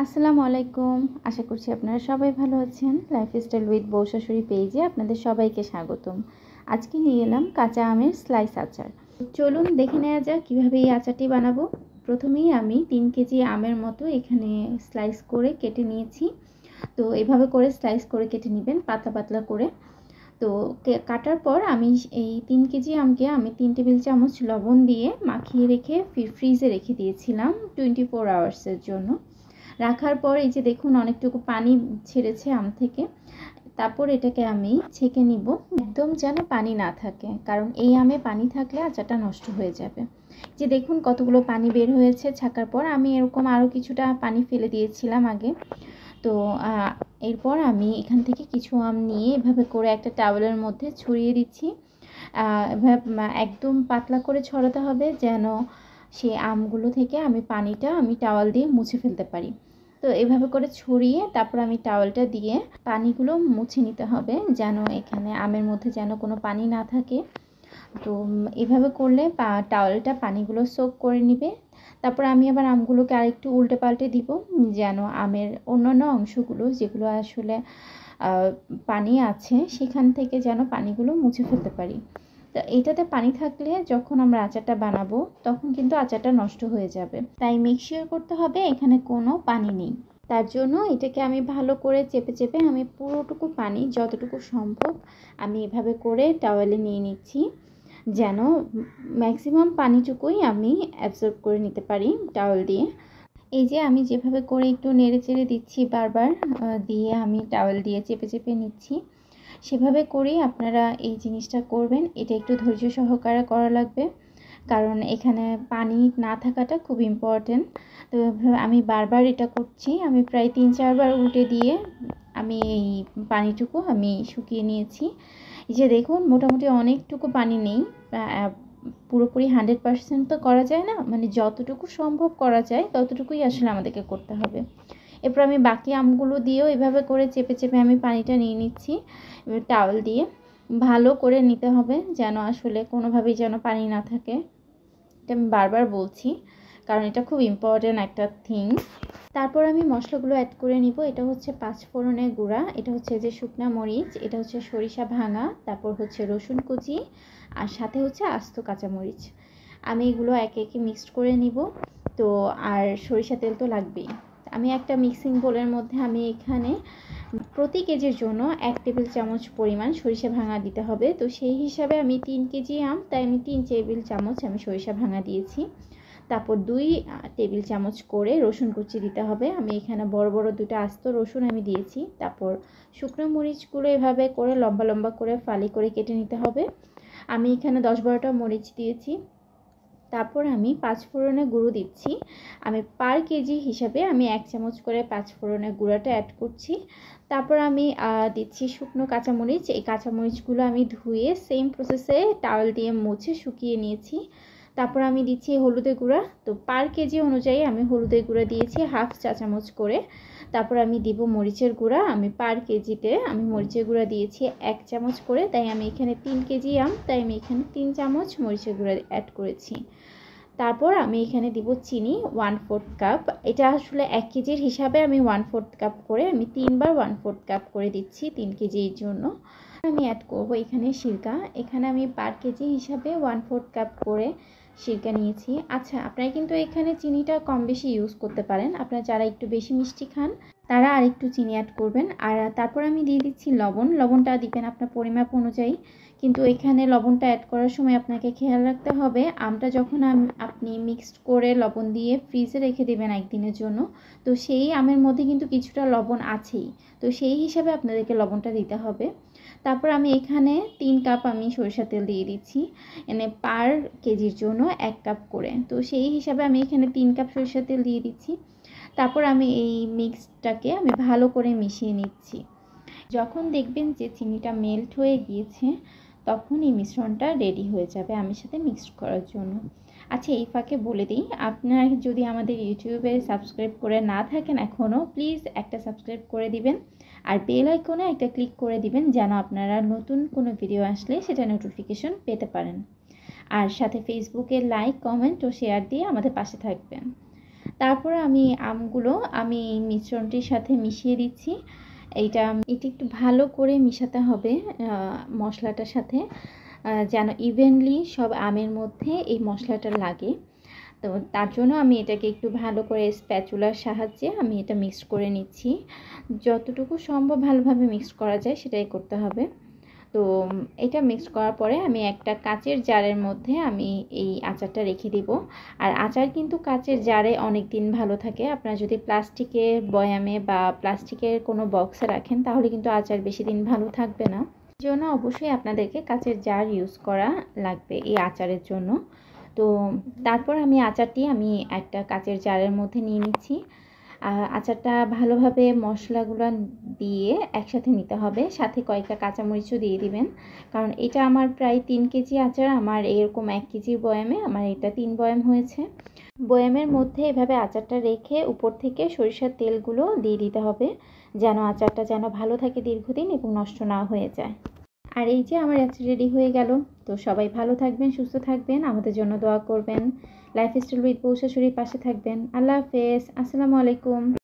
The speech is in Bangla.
আসসালামু আলাইকুম। আশা করছি আপনারা সবাই ভালো আছেন। লাইফস্টাইল উইথ বউ শাশুড়ি পেজে আপনাদের সবাইকে স্বাগতম। আজকে নিয়ে এলাম কাঁচা আমের স্লাইস আচার। চলুন দেখে নেওয়া যাক কীভাবে এই আচারটি বানাবো। প্রথমেই আমি 3 কেজি আমের মতো এখানে স্লাইস করে কেটে নিয়েছি। তো এভাবে করে স্লাইস করে কেটে নেবেন পাতলা পাতলা করে। তো কাটার পর আমি এই 3 কেজি আমকে আমি 3 টেবিল চামচ লবণ দিয়ে মাখিয়ে রেখে ফ্রিজে রেখে দিয়েছিলাম 24 আওয়ার্সের জন্য। রাখার পর এই যে দেখুন অনেকটুকু পানি ছেড়েছে আম থেকে। তারপর এটাকে আমি ছেঁকে নিব, একদম যেন পানি না থাকে, কারণ এই আমে পানি থাকলে আচারটা নষ্ট হয়ে যাবে। যে দেখুন কতগুলো পানি বের হয়েছে ছাকার পর। আমি এরকম আরও কিছুটা পানি ফেলে দিয়েছিলাম আগে। তো এরপর আমি এখান থেকে কিছু আম নিয়ে এভাবে করে একটা টাওয়েলের মধ্যে ছড়িয়ে দিচ্ছি। এভাবে একদম পাতলা করে ছড়াতে হবে যেন সেই আমগুলো থেকে পানিটা আমি টাওয়াল দিয়ে মুছে ফেলতে পারি। তো এভাবে করে ছড়িয়ে তারপর আমি টাওয়ালটা দিয়ে পানিগুলো মুছে নিতে হবে, যেন এখানে আমের মধ্যে যেন কোনো পানি না থাকে। তো এভাবে করলে টাওয়ালটা পানিগুলো সোক করে নিবে। তারপর আমি আবার আমগুলোকে আরেকটু উল্টে পাল্টে দিব, যেন আমের অন্যান্য অংশগুলো যেগুলো আসলে পানি আছে সেখান থেকে যেন পানিগুলো মুছে ফেলতে পারি। তো এইটাতে পানি থাকলে যখন আমরা আচারটা বানাবো তখন কিন্তু আচারটা নষ্ট হয়ে যাবে। তাই মেক শিওর করতে হবে এখানে কোনো পানি নেই। তার জন্য এটাকে আমি ভালো করে চেপে চেপে আমি পুরোটুকু পানি যতটুকু সম্ভব আমি এভাবে করে টাওয়েলে নিয়ে নিচ্ছি, যেন ম্যাক্সিমাম পানিটুকুই আমি অ্যাবজর্ব করে নিতে পারি টাওয়েল দিয়ে। এই যে আমি যেভাবে করে একটু নেড়ে চেড়ে দিচ্ছি বারবার দিয়ে আমি টাওয়েল দিয়ে চেপে চেপে নিচ্ছি, সেভাবে করেই আপনারা এই জিনিসটা করবেন। এটা একটু ধৈর্য সহকারে করা লাগবে, কারণ এখানে পানি না থাকাটা খুব ইম্পর্টেন্ট। তো আমি বারবার এটা করছি, আমি প্রায় 3-4 বার উল্টে দিয়ে আমি এই পানিটুকু আমি শুকিয়ে নিয়েছি। এই যে দেখুন মোটামুটি অনেকটুকু পানি নেই, পুরোপুরি 100% তো করা যায় না, মানে যতটুকু সম্ভব করা যায় ততটুকুই আসলে আমাদেরকে করতে হবে। এরপর আমি বাকি আমগুলো দিয়েও এভাবে করে চেপে চেপে আমি পানিটা নিয়ে নিচ্ছি টাওয়েল দিয়ে। ভালো করে নিতে হবে যেন আসলে কোনোভাবেই যেন পানি না থাকে। এটা আমি বারবার বলছি কারণ এটা খুব ইম্পর্টেন্ট একটা থিংস। তারপর আমি মশলাগুলো অ্যাড করে নিব। এটা হচ্ছে 5 ফোড়নের গুঁড়া, এটা হচ্ছে যে শুকনা মরিচ, এটা হচ্ছে সরিষা ভাঙা, তারপর হচ্ছে রসুন কুচি, আর সাথে হচ্ছে আস্ত কাঁচামরিচ। আমি এগুলো একে একে মিক্সড করে নিব। তো আর সরিষা তেল তো লাগবেই। আমি একটা মিক্সিং বোলের মধ্যে আমি এখানে প্রতি কেজির জন্য 1 টেবিল চামচ পরিমাণ সরিষা ভাঙা দিতে হবে। তো সেই হিসাবে আমি 3 কেজি আম, তাই আমি 3 টেবিল চামচ আমি সরিষা ভাঙা দিয়েছি। তারপর 2 টেবিল চামচ করে রসুন কুচি দিতে হবে। আমি এখানে বড় বড় 2টা আস্ত রসুন আমি দিয়েছি। তারপর শুকনো মরিচগুলো এভাবে করে লম্বা লম্বা করে ফালি করে কেটে নিতে হবে। আমি এখানে 10-12টা মরিচ দিয়েছি। তারপর আমি 5 ফোড়নের গুঁড়ো দিচ্ছি। আমি পার কেজি হিসাবে আমি 1 চামচ করে 5 ফোড়নের গুঁড়াটা অ্যাড করছি। তারপর আমি দিচ্ছি শুকনো কাঁচামরিচ। এই কাঁচামরিচগুলো আমি ধুয়ে সেম প্রসেসে টাওয়েল দিয়ে মুছে শুকিয়ে নিয়েছি। তারপর আমি দিচ্ছি হলুদের গুঁড়া। তো পার কেজি অনুযায়ী আমি হলুদের গুঁড়া দিয়েছি 1/2 চা চামচ করে। তারপর আমি দিব মরিচের গুঁড়া। আমি পার কেজিতে আমি মরিচের গুঁড়া দিয়েছি 1 চামচ করে, তাই আমি এখানে 3 কেজি আম, তাই আমি এখানে 3 চামচ মরিচের গুঁড়া অ্যাড করেছি। তারপর আমি এখানে দিব চিনি 1/4 কাপ। এটা আসলে 1 কেজির হিসাবে আমি 1/4 কাপ করে আমি 3 বার 1/4 কাপ করে দিচ্ছি 3 কেজির জন্য। আমি অ্যাড করব এখানে সিরকা। এখানে আমি পার কেজি হিসাবে 1/4 কাপ করে সিরকা নিয়েছি। আচ্ছা, আপনারা কিন্তু এখানে চিনিটা কম বেশি ইউজ করতে পারেন। আপনারা যারা একটু বেশি মিষ্টি খান তারা আরেকটু চিনি অ্যাড করবেন। আর তারপর আমি দিয়ে দিচ্ছি লবণ। লবণটা দিবেন আপনার পরিমাপ অনুযায়ী, কিন্তু এখানে লবণটা অ্যাড করার সময় আপনাকে খেয়াল রাখতে হবে আমটা যখন আপনি মিক্সড করে লবণ দিয়ে ফ্রিজে রেখে দেবেন 1 দিনের জন্য, তো সেই আমের মধ্যে কিন্তু কিছুটা লবণ আছেই। তো সেই হিসাবে আপনাদেরকে লবণটা দিতে হবে। তারপর আমি এখানে 3 কাপ আমি সরিষা তেল দিয়ে দিচ্ছি, মানে পার কেজির জন্য 1 কাপ করে। তো সেই হিসাবে আমি এখানে 3 কাপ সরিষা তেল দিয়ে দিচ্ছি। তারপর আমি এই মিক্সটাকে আমি ভালো করে মিশিয়ে নিচ্ছি। যখন দেখবেন যে চিনিটা মেল্ট হয়ে গিয়েছে তখন এই মিশ্রণটা রেডি হয়ে যাবে আমের সাথে মিক্সড করার জন্য। আচ্ছা, এই ফাঁকে বলে দিই, আপনারা যদি আমাদের ইউটিউবে সাবস্ক্রাইব করে না থাকেন এখনও, প্লিজ একটা সাবস্ক্রাইব করে দিবেন আর বেল আইকনে একটা ক্লিক করে দিবেন, যেন আপনারা নতুন কোনো ভিডিও আসলে সেটা নোটিফিকেশন পেতে পারেন। আর সাথে ফেসবুকে লাইক, কমেন্ট ও শেয়ার দিয়ে আমাদের পাশে থাকবেন। তারপরে আমি আমগুলো আমি মিশ্রণটির সাথে মিশিয়ে দিচ্ছি। এটা একটু ভালো করে মিশাতে হবে মশলাটার সাথে, যেন ইভেনলি সব আমের মধ্যে এই মশলাটা লাগে। তো তার জন্য আমি এটাকে একটু ভালো করে স্প্যাচুলার সাহায্যে আমি এটা মিক্সড করে নিচ্ছি। যতটুকু সম্ভব ভালোভাবে মিক্সড করা যায় সেটাই করতে হবে। তো এটা মিক্স করার পরে আমি একটা কাচের জারের মধ্যে আমি এই আচারটা রেখে দিব। আর আচার কিন্তু কাচের জারে অনেক দিন ভালো থাকে। আপনারা যদি প্লাস্টিকের বয়ামে বা প্লাস্টিকের কোনো বক্সে রাখেন তাহলে কিন্তু আচার বেশি দিন ভালো থাকবে না। এই জন্য অবশ্যই আপনাদেরকে কাচের জার ইউজ করা লাগবে এই আচারের জন্য। তো তারপর আমি আচারটি আমি একটা কাচের জারের মধ্যে নিয়ে নিচ্ছি। আচারটা ভালোভাবে মশলাগুলো দিয়ে একসাথে নিতে হবে, সাথে কয়েকটা কাঁচামরিচও দিয়ে দিবেন। কারণ এটা আমার প্রায় 3 কেজি আচার, আমার এরকম 1 কেজির বয়ামে আমার এটা 3 বয়াম হয়েছে। বয়ামের মধ্যে এভাবে আচারটা রেখে উপর থেকে সরিষার তেলগুলো দিয়ে দিতে হবে, যেন আচারটা যেন ভালো থাকে দীর্ঘদিন এবং নষ্ট না হয়ে যায়। আর এই যে আমার আচার রেডি হয়ে গেল। তো সবাই ভালো থাকবেন, সুস্থ থাকবেন, আমাদের জন্য দোয়া করবেন, লাইফস্টাইল উইথ বউ শাশুড়ির পাশে থাকবেন। আল্লাহ হাফেজ, আসসালামু আলাইকুম।